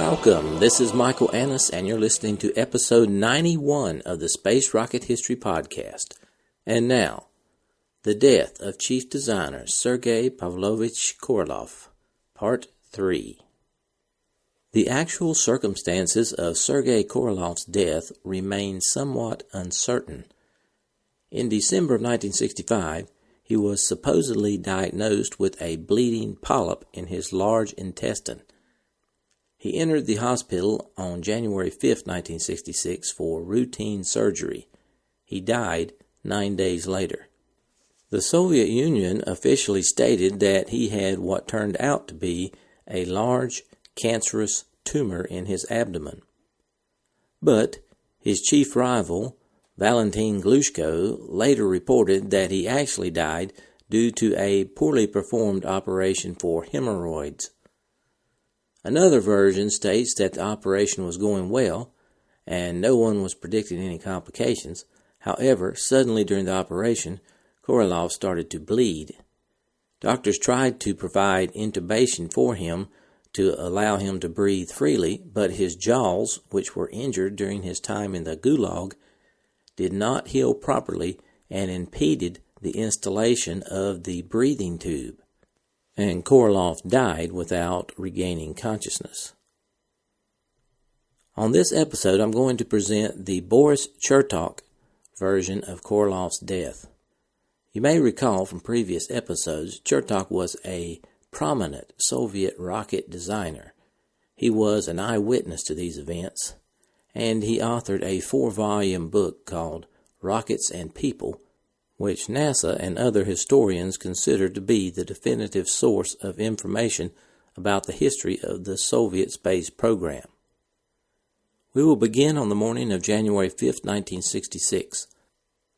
Welcome, this is Michael Annis, and you're listening to episode 91 of the Space Rocket History Podcast. And now, the death of Chief Designer Sergey Pavlovich Korolev, Part 3. The actual circumstances of Sergei Korolev's death remain somewhat uncertain. In December of 1965, he was supposedly diagnosed with a bleeding polyp in his large intestine. He entered the hospital on January 5, 1966 for routine surgery. He died 9 days later. The Soviet Union officially stated that he had what turned out to be a large cancerous tumor in his abdomen. But his chief rival, Valentin Glushko, later reported that he actually died due to a poorly performed operation for hemorrhoids. Another version states that the operation was going well and no one was predicting any complications. However, suddenly during the operation, Korolev started to bleed. Doctors tried to provide intubation for him to allow him to breathe freely, but his jaws, which were injured during his time in the Gulag, did not heal properly and impeded the installation of the breathing tube, and Korolev died without regaining consciousness. On this episode, I'm going to present the Boris Chertok version of Korolev's death. You may recall from previous episodes, Chertok was a prominent Soviet rocket designer. He was an eyewitness to these events, and he authored a 4-volume book called Rockets and People, which NASA and other historians consider to be the definitive source of information about the history of the Soviet space program. We will begin on the morning of January 5, 1966.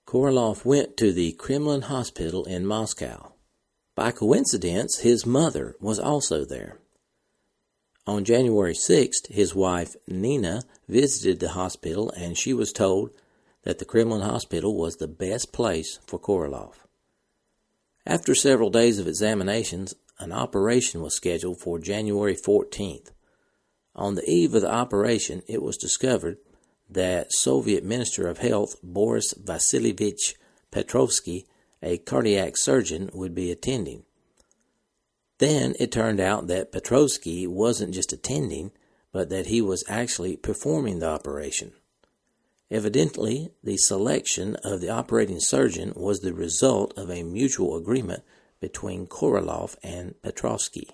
Korolev went to the Kremlin hospital in Moscow. By coincidence, his mother was also there. On January 6th, his wife Nina visited the hospital, and she was told that the Kremlin hospital was the best place for Korolev. After several days of examinations, an operation was scheduled for January 14th. On the eve of the operation, it was discovered that Soviet Minister of Health Boris Vasilyevich Petrovsky, a cardiac surgeon, would be attending. Then it turned out that Petrovsky wasn't just attending, but that he was actually performing the operation. Evidently, the selection of the operating surgeon was the result of a mutual agreement between Korolev and Petrovsky.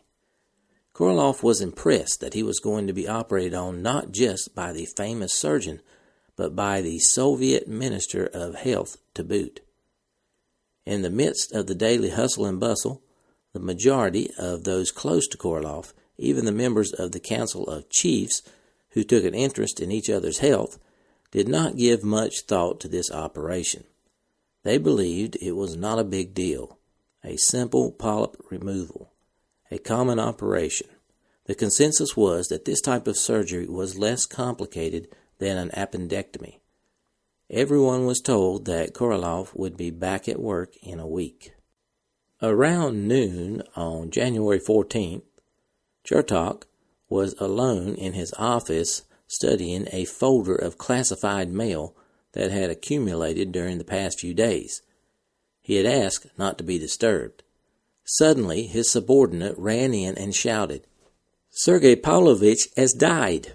Korolev was impressed that he was going to be operated on not just by the famous surgeon, but by the Soviet Minister of Health to boot. In the midst of the daily hustle and bustle, the majority of those close to Korolev, even the members of the Council of Chiefs who took an interest in each other's health, did not give much thought to this operation. They believed it was not a big deal, a simple polyp removal, a common operation. The consensus was that this type of surgery was less complicated than an appendectomy. Everyone was told that Korolev would be back at work in a week. Around noon on January 14th, Chertok was alone in his office studying a folder of classified mail that had accumulated during the past few days. He had asked not to be disturbed. Suddenly, his subordinate ran in and shouted, "Sergey Pavlovich has died."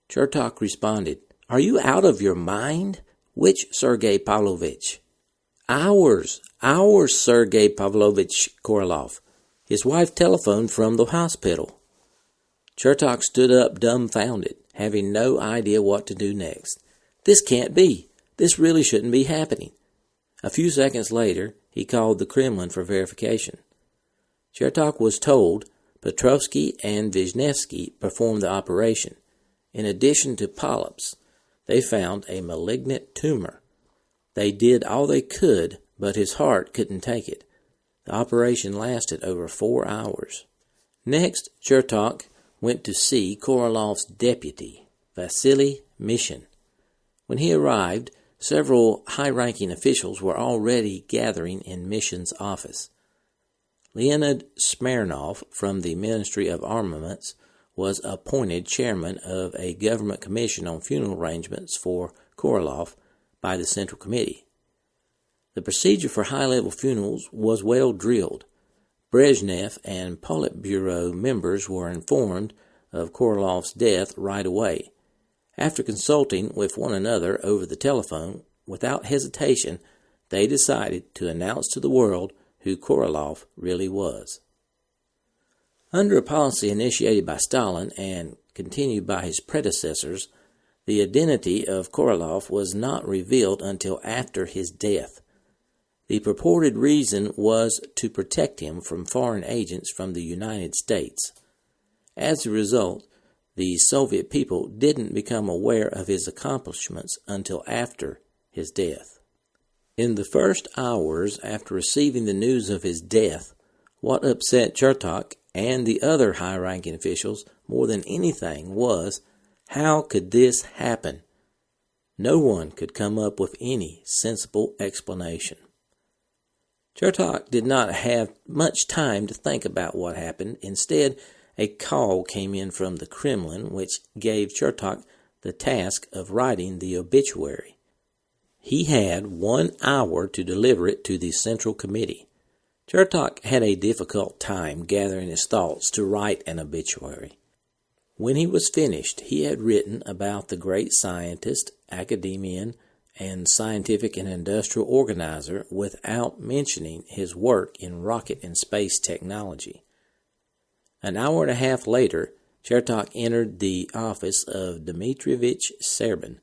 Chertok responded, "Are you out of your mind? Which Sergey Pavlovich?" Ours, Sergey Pavlovich Korolev. His wife telephoned from the hospital." Chertok stood up dumbfounded, having no idea what to do next. This can't be. This really shouldn't be happening. A few seconds later, he called the Kremlin for verification. Chertok was told Petrovsky and Wisniewski performed the operation. In addition to polyps, they found a malignant tumor. They did all they could, but his heart couldn't take it. The operation lasted over 4 hours. Next, Chertok went to see Korolev's deputy, Vasily Mishin. When he arrived, several high-ranking officials were already gathering in Mishin's office. Leonid Smirnov from the Ministry of Armaments was appointed chairman of a government commission on funeral arrangements for Korolev by the Central Committee. The procedure for high-level funerals was well drilled. Brezhnev and Politburo members were informed of Korolev's death right away. After consulting with one another over the telephone, without hesitation, they decided to announce to the world who Korolev really was. Under a policy initiated by Stalin and continued by his predecessors, the identity of Korolev was not revealed until after his death. The purported reason was to protect him from foreign agents from the United States. As a result, the Soviet people didn't become aware of his accomplishments until after his death. In the first hours after receiving the news of his death, what upset Chertok and the other high-ranking officials more than anything was, how could this happen? No one could come up with any sensible explanation. Chertok did not have much time to think about what happened. Instead, a call came in from the Kremlin, which gave Chertok the task of writing the obituary. He had 1 hour to deliver it to the Central Committee. Chertok had a difficult time gathering his thoughts to write an obituary. When he was finished, he had written about the great scientist, academician, and scientific and industrial organizer without mentioning his work in rocket and space technology. An hour and a half later, Chertok entered the office of Dmitrievich Serbin,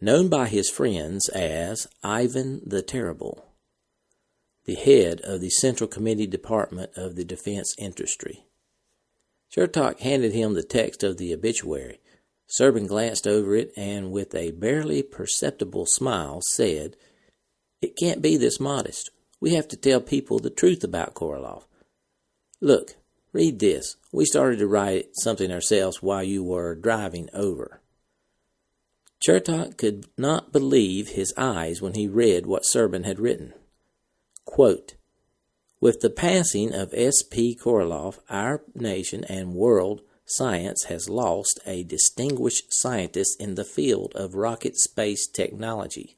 known by his friends as Ivan the Terrible, the head of the Central Committee Department of the Defense Industry. Chertok handed him the text of the obituary. Serbin glanced over it and, with a barely perceptible smile, said, "It can't be this modest. We have to tell people the truth about Korolev. Look, read this. We started to write something ourselves while you were driving over." Chertok could not believe his eyes when he read what Serbin had written. Quote, "With the passing of S.P. Korolev, our nation and world science has lost a distinguished scientist in the field of rocket space technology,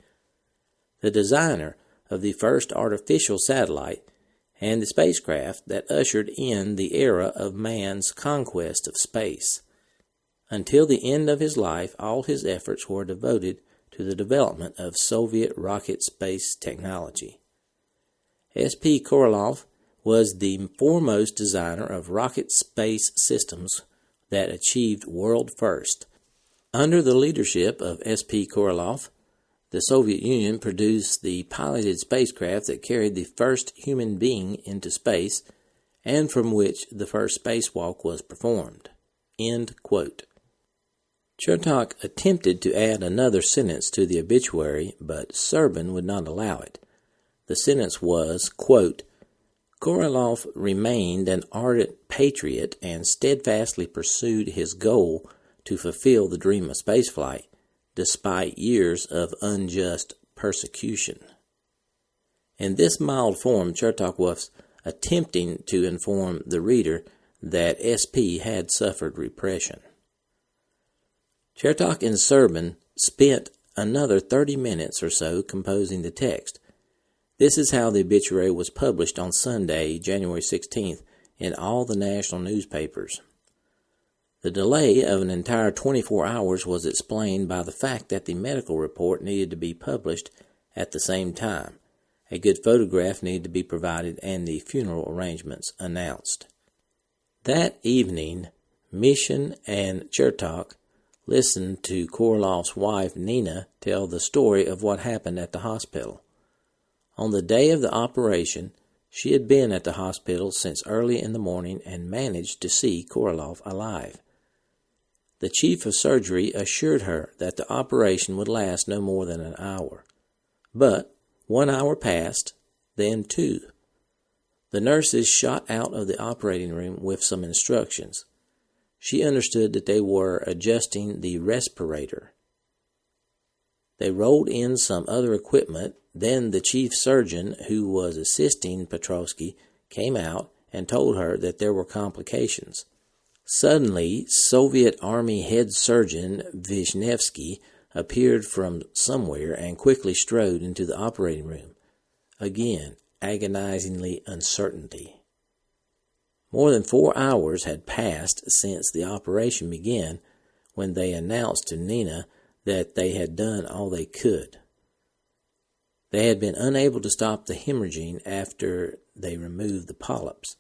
the designer of the first artificial satellite and the spacecraft that ushered in the era of man's conquest of space. Until the end of his life, all his efforts were devoted to the development of Soviet rocket space technology. S.P. Korolev was the foremost designer of rocket space systems that achieved world first. Under the leadership of S.P. Korolev, the Soviet Union produced the piloted spacecraft that carried the first human being into space and from which the first spacewalk was performed." End quote. Chertok attempted to add another sentence to the obituary, but Serbin would not allow it. The sentence was, quote, "Korolev remained an ardent patriot and steadfastly pursued his goal to fulfill the dream of spaceflight, despite years of unjust persecution." In this mild form, Chertok was attempting to inform the reader that SP had suffered repression. Chertok and Serbin spent another 30 minutes or so composing the text. This is how the obituary was published on Sunday, January 16th, in all the national newspapers. The delay of an entire 24 hours was explained by the fact that the medical report needed to be published at the same time. A good photograph needed to be provided and the funeral arrangements announced. That evening, Mishin and Chertok listened to Korolev's wife Nina tell the story of what happened at the hospital. On the day of the operation, she had been at the hospital since early in the morning and managed to see Korolev alive. The chief of surgery assured her that the operation would last no more than an hour. But 1 hour passed, then 2. The nurses shot out of the operating room with some instructions. She understood that they were adjusting the respirator. They rolled in some other equipment. Then the chief surgeon, who was assisting Petrovsky, came out and told her that there were complications. Suddenly, Soviet Army Head Surgeon Vishnevsky appeared from somewhere and quickly strode into the operating room. Again, agonizingly uncertainty. More than 4 hours had passed since the operation began when they announced to Nina that they had done all they could. They had been unable to stop the hemorrhaging after they removed the polyps.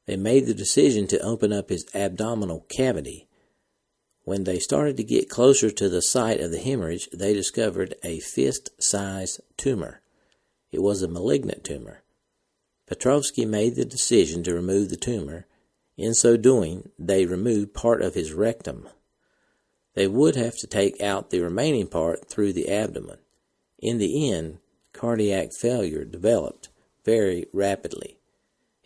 They made the decision to open up his abdominal cavity. When they started to get closer to the site of the hemorrhage, they discovered a fist-sized tumor. It was a malignant tumor. Petrovsky made the decision to remove the tumor. In so doing, they removed part of his rectum. They would have to take out the remaining part through the abdomen. In the end, cardiac failure developed very rapidly.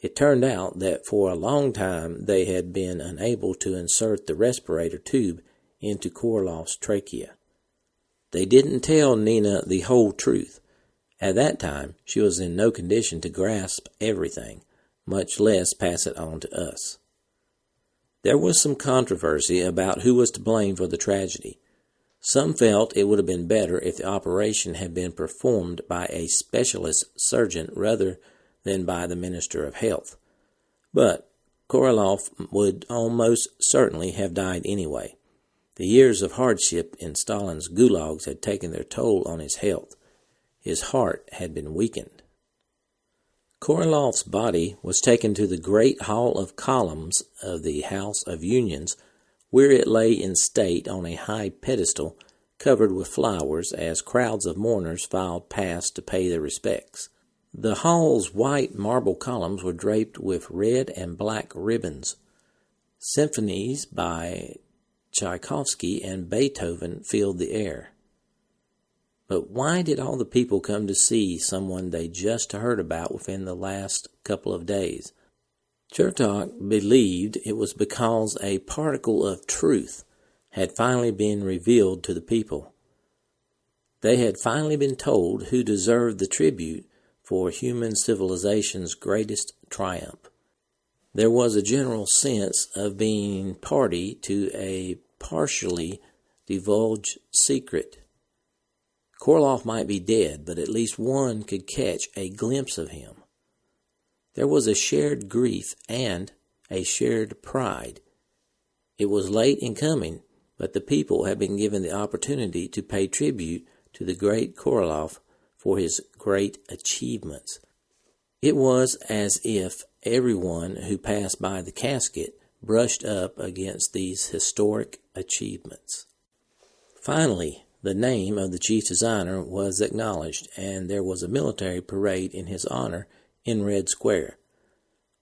It turned out that for a long time they had been unable to insert the respirator tube into Korolov's trachea. They didn't tell Nina the whole truth. At that time, she was in no condition to grasp everything, much less pass it on to us. There was some controversy about who was to blame for the tragedy. Some felt it would have been better if the operation had been performed by a specialist surgeon rather than by the Minister of Health. But Korolev would almost certainly have died anyway. The years of hardship in Stalin's gulags had taken their toll on his health. His heart had been weakened. Korolev's body was taken to the Great Hall of Columns of the House of Unions, where it lay in state on a high pedestal covered with flowers as crowds of mourners filed past to pay their respects. The hall's white marble columns were draped with red and black ribbons. Symphonies by Tchaikovsky and Beethoven filled the air. But why did all the people come to see someone they just heard about within the last couple of days? Chertok believed it was because a particle of truth had finally been revealed to the people. They had finally been told who deserved the tribute for human civilization's greatest triumph. There was a general sense of being party to a partially divulged secret. Korolev might be dead, but at least one could catch a glimpse of him. There was a shared grief and a shared pride. It was late in coming, but the people had been given the opportunity to pay tribute to the great Korolev for his great achievements. It was as if everyone who passed by the casket brushed up against these historic achievements. Finally, the name of the chief designer was acknowledged, and there was a military parade in his honor in Red Square.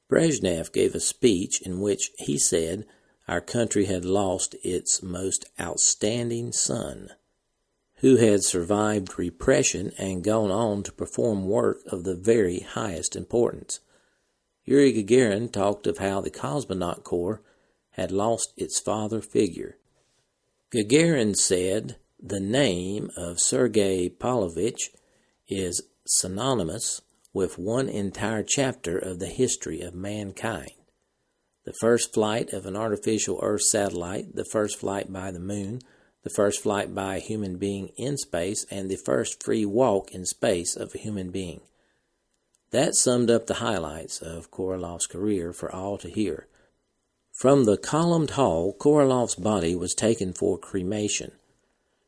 Brezhnev gave a speech in which he said our country had lost its most outstanding son, who had survived repression and gone on to perform work of the very highest importance. Yuri Gagarin talked of how the Cosmonaut Corps had lost its father figure. Gagarin said, "The name of Sergey Pavlovich is synonymous with one entire chapter of the history of mankind. The first flight of an artificial Earth satellite, the first flight by the moon, the first flight by a human being in space, and the first free walk in space of a human being." That summed up the highlights of Korolev's career for all to hear. From the columned hall, Korolev's body was taken for cremation.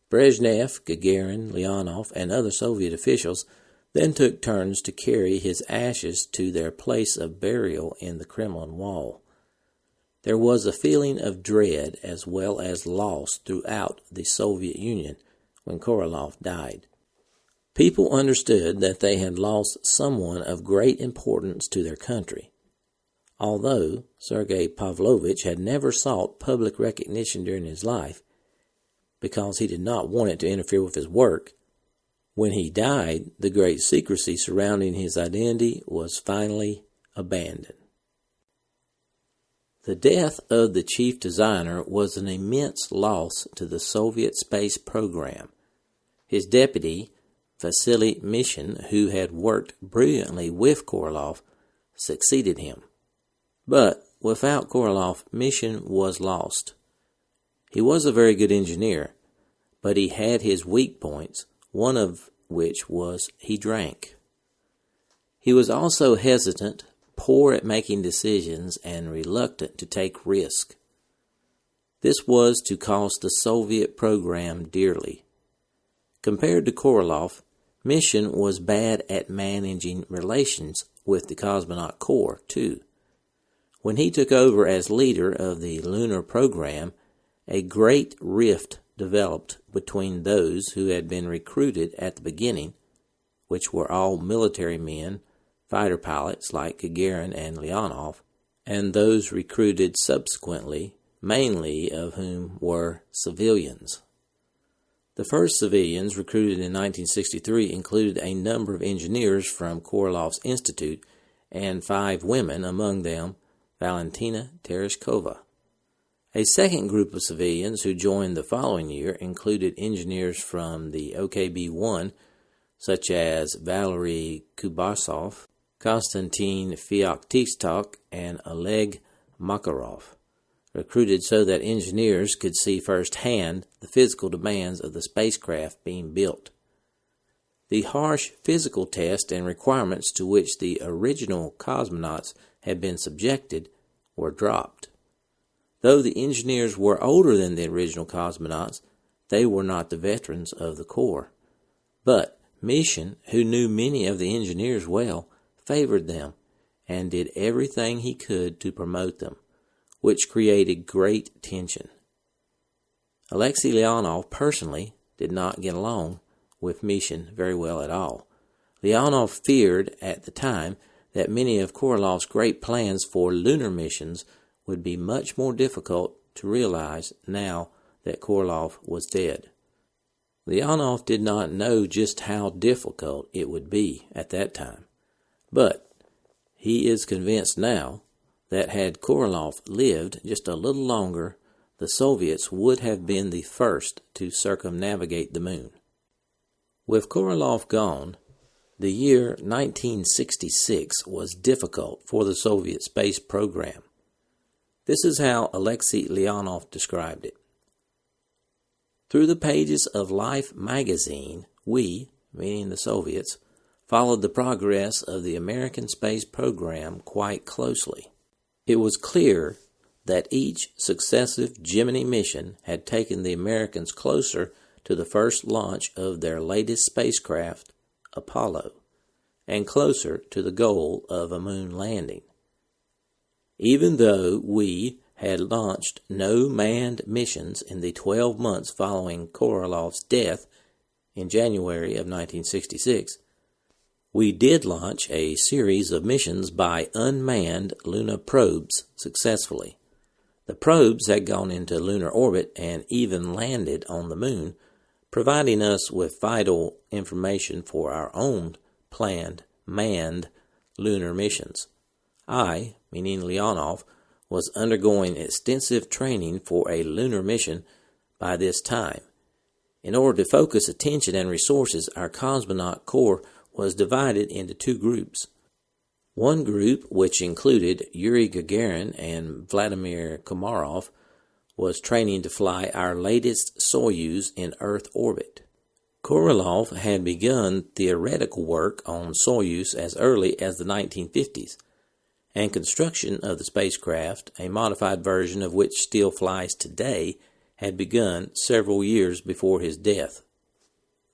Brezhnev, Gagarin, Leonov, and other Soviet officials then took turns to carry his ashes to their place of burial in the Kremlin wall. There was a feeling of dread as well as loss throughout the Soviet Union when Korolev died. People understood that they had lost someone of great importance to their country. Although Sergey Pavlovich had never sought public recognition during his life, because he did not want it to interfere with his work, when he died, the great secrecy surrounding his identity was finally abandoned. The death of the chief designer was an immense loss to the Soviet space program. His deputy, Vasily Mishin, who had worked brilliantly with Korolev, succeeded him. But without Korolev, mission was lost. He was a very good engineer, but he had his weak points, one of which was he drank. He was also hesitant, poor at making decisions, and reluctant to take risk. This was to cost the Soviet program dearly. Compared to Korolev, Mission was bad at managing relations with the cosmonaut corps, too. When he took over as leader of the lunar program, a great rift developed between those who had been recruited at the beginning, which were all military men, fighter pilots like Gagarin and Leonov, and those recruited subsequently, mainly of whom were civilians. The first civilians recruited in 1963 included a number of engineers from Korolev's Institute and 5 women, among them Valentina Tereshkova. A second group of civilians who joined the following year included engineers from the OKB-1, such as Valery Kubasov, Konstantin Feoktistok, and Oleg Makarov, recruited so that engineers could see firsthand the physical demands of the spacecraft being built. The harsh physical tests and requirements to which the original cosmonauts had been subjected were dropped. Though the engineers were older than the original cosmonauts, they were not the veterans of the Corps. But Mission, who knew many of the engineers well, favored them and did everything he could to promote them, which created great tension. Alexei Leonov personally did not get along with Mission very well at all. Leonov feared at the time that many of Korolev's great plans for lunar missions would be much more difficult to realize now that Korolev was dead. Leonov did not know just how difficult it would be at that time, but he is convinced now that had Korolev lived just a little longer, the Soviets would have been the first to circumnavigate the moon. With Korolev gone, the year 1966 was difficult for the Soviet space program. This is how Alexei Leonov described it. Through the pages of Life magazine, we, meaning the Soviets, followed the progress of the American space program quite closely. It was clear that each successive Gemini mission had taken the Americans closer to the first launch of their latest spacecraft, Apollo, and closer to the goal of a moon landing. Even though we had launched no manned missions in the 12 months following Korolev's death in January of 1966, we did launch a series of missions by unmanned lunar probes successfully. The probes had gone into lunar orbit and even landed on the moon, providing us with vital information for our own planned manned lunar missions. I, meaning Leonov, was undergoing extensive training for a lunar mission by this time. In order to focus attention and resources, our cosmonaut corps was divided into 2 groups. One group, which included Yuri Gagarin and Vladimir Komarov, was training to fly our latest Soyuz in Earth orbit. Korolev had begun theoretical work on Soyuz as early as the 1950s, and construction of the spacecraft, a modified version of which still flies today, had begun several years before his death.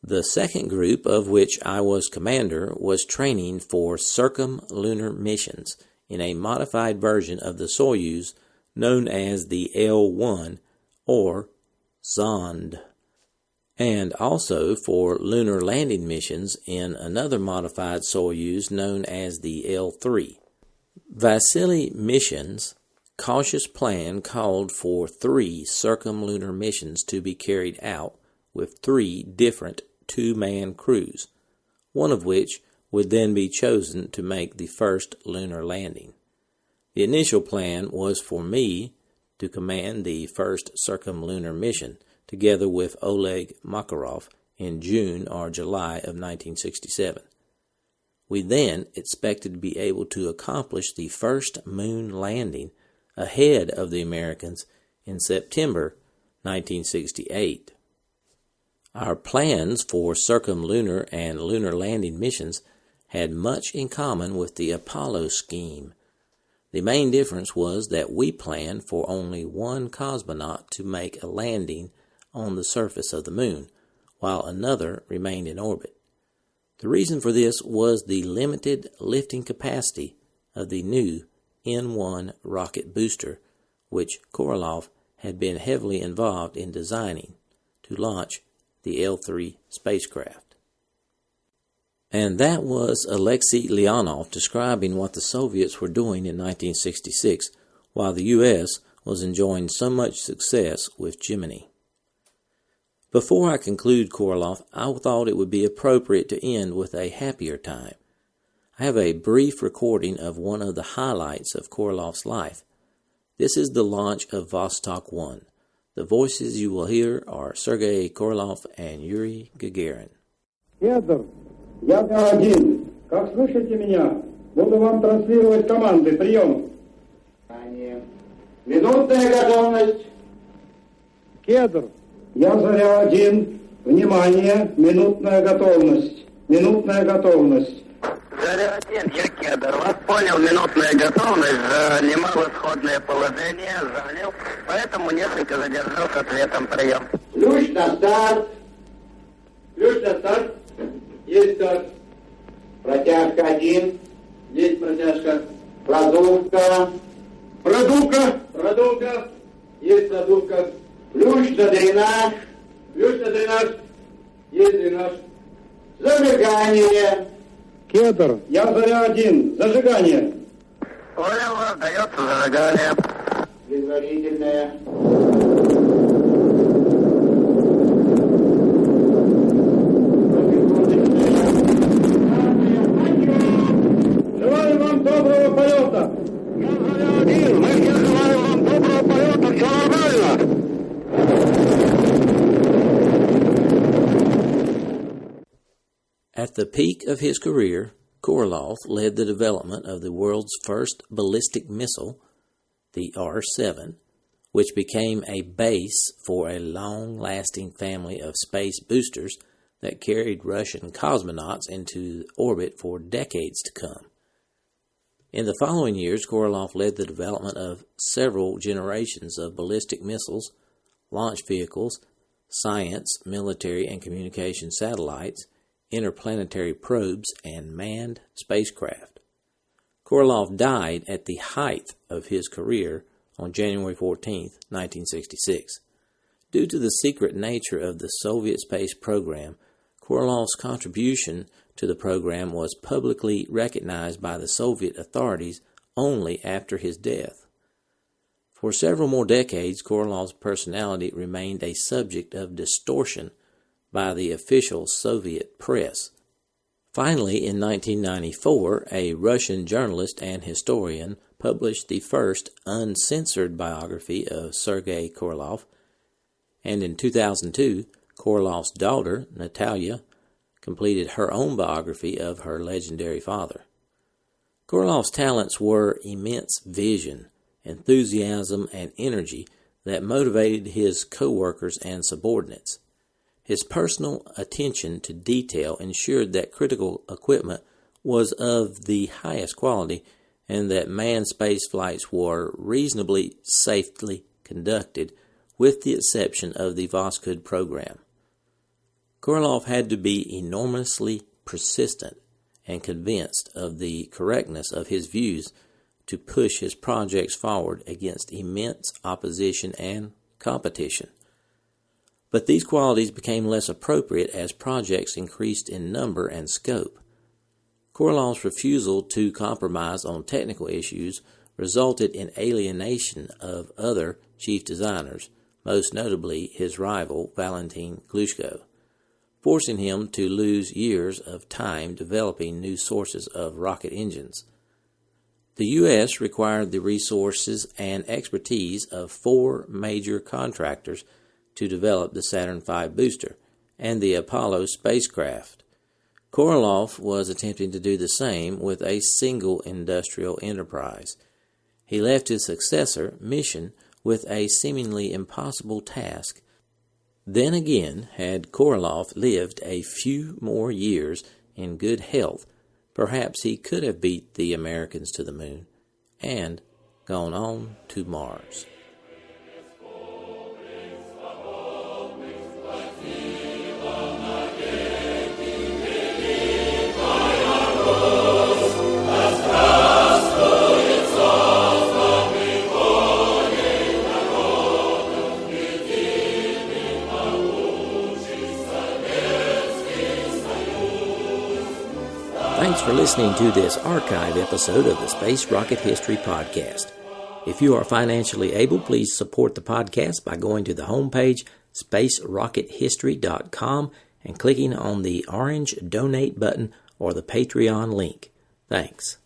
The second group, of which I was commander, was training for circumlunar missions in a modified version of the Soyuz known as the L-1 or Zond, and also for lunar landing missions in another modified Soyuz known as the L-3. Vasily Mishin's cautious plan called for 3 circumlunar missions to be carried out with 3 different 2-man crews, one of which would then be chosen to make the first lunar landing. The initial plan was for me to command the first circumlunar mission, together with Oleg Makarov, in June or July of 1967. We then expected to be able to accomplish the first moon landing ahead of the Americans in September 1968. Our plans for circumlunar and lunar landing missions had much in common with the Apollo scheme. The main difference was that we planned for only one cosmonaut to make a landing on the surface of the moon, while another remained in orbit. The reason for this was the limited lifting capacity of the new N-1 rocket booster, which Korolev had been heavily involved in designing to launch the L-3 spacecraft. And that was Alexei Leonov describing what the Soviets were doing in 1966, while the U.S. was enjoying so much success with Gemini. Before I conclude Korolev, I thought it would be appropriate to end with a happier time. I have a brief recording of one of the highlights of Korolev's life. This is the launch of Vostok 1. The voices you will hear are Sergey Korolev and Yuri Gagarin. Федор, я один. Как слышите меня? Буду вам транслировать команды. Прием. Минутная готовность. Кедр, я Заря-1. Внимание, минутная готовность. Минутная готовность. Заря-1, я Кедр. Вас понял, минутная готовность. Занимал исходное положение, залил, поэтому несколько задержал с ответом. Прием. Ключ на старт. Ключ на старт. Есть старт. Протяжка 1. Есть протяжка. Продувка. Продувка. Продувка. Есть продувка. Ключ на дренаж. Ключ на дренаж. Есть дренаж. Зажигание. Кедр, я Заря-1. Зажигание. Понял, дается зажигание. Предварительное. Желаю вам доброго полета. Я Заря-1. Мы все желаем вам доброго полета. Все нормально. At the peak of his career, Korolev led the development of the world's first ballistic missile, the R-7, which became a base for a long-lasting family of space boosters that carried Russian cosmonauts into orbit for decades to come. In the following years, Korolev led the development of several generations of ballistic missiles, launch vehicles, science, military, and communication satellites, interplanetary probes, and manned spacecraft. Korolev died at the height of his career on January 14, 1966. Due to the secret nature of the Soviet space program, Korolev's contribution to the program was publicly recognized by the Soviet authorities only after his death. For several more decades, Korolev's personality remained a subject of distortion by the official Soviet press. Finally, in 1994, a Russian journalist and historian published the first uncensored biography of Sergei Korolev, and in 2002, Korolev's daughter, Natalia, completed her own biography of her legendary father. Korolev's talents were immense vision, enthusiasm, and energy that motivated his co-workers and subordinates. His personal attention to detail ensured that critical equipment was of the highest quality and that manned space flights were reasonably safely conducted, with the exception of the Voskhod program. Korolev had to be enormously persistent and convinced of the correctness of his views to push his projects forward against immense opposition and competition. But these qualities became less appropriate as projects increased in number and scope. Korolev's refusal to compromise on technical issues resulted in alienation of other chief designers, most notably his rival Valentin Glushko, forcing him to lose years of time developing new sources of rocket engines. The U.S. required the resources and expertise of 4 major contractors to develop the Saturn V booster and the Apollo spacecraft. Korolev was attempting to do the same with a single industrial enterprise. He left his successor, Mission, with a seemingly impossible task. Then again, had Korolev lived a few more years in good health, perhaps he could have beat the Americans to the moon and gone on to Mars. Thanks for listening to this archive episode of the Space Rocket History Podcast. If you are financially able, please support the podcast by going to the homepage, spacerockethistory.com, and clicking on the orange donate button or the Patreon link. Thanks.